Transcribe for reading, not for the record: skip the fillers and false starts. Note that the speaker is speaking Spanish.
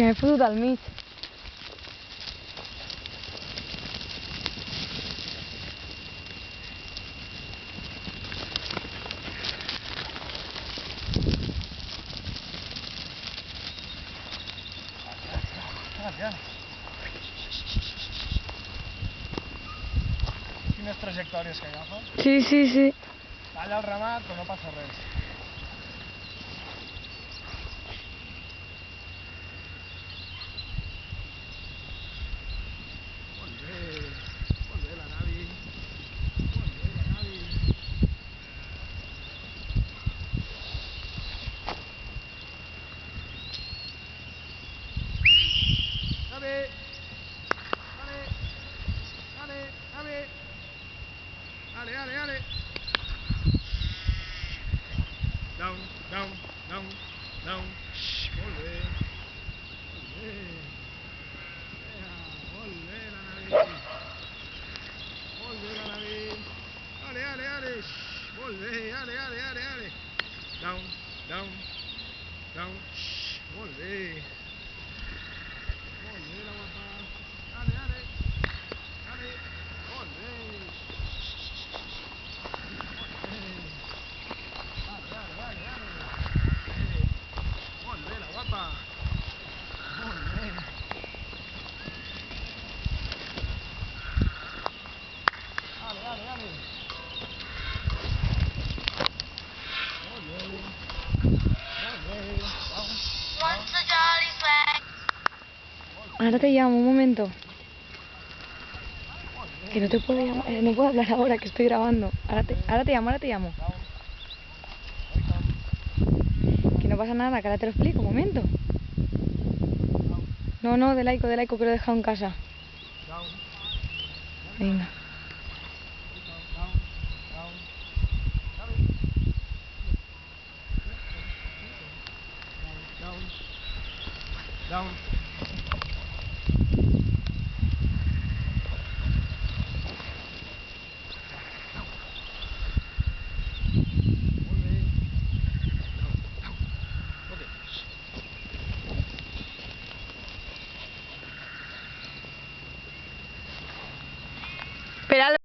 que m'he fotut al mig. Quines trajectòries que agafa. Sí, sí, sí. Talla el ramat, però no passa res. Molt bé la Navi. Molt bé la Navi. Navi! Navi! Navi! Navi! Ale, ale, ale! Down, down, down, down. Molt bé. Molt bé. Molt bé la Navi. Molt bé la Navi. Ale, ale, ale. Molt bé. Ale, ale, ale, ale. Down, down, down. Molt bé. Molt bé la guapa. Ale, ale. Ale. Molt bé. Molt bé la guapa. Molt bé. Ale, ale, ale. Molt bé. Molt bé. Ahora te llamo, un momento. Que no te puedo llamar, no puedo hablar ahora, que estoy grabando. Ahora te llamo, ahora te llamo. Que no pasa nada, que ahora te lo explico, un momento. No, de laico, que lo he dejado en casa. Venga. Down. Espera.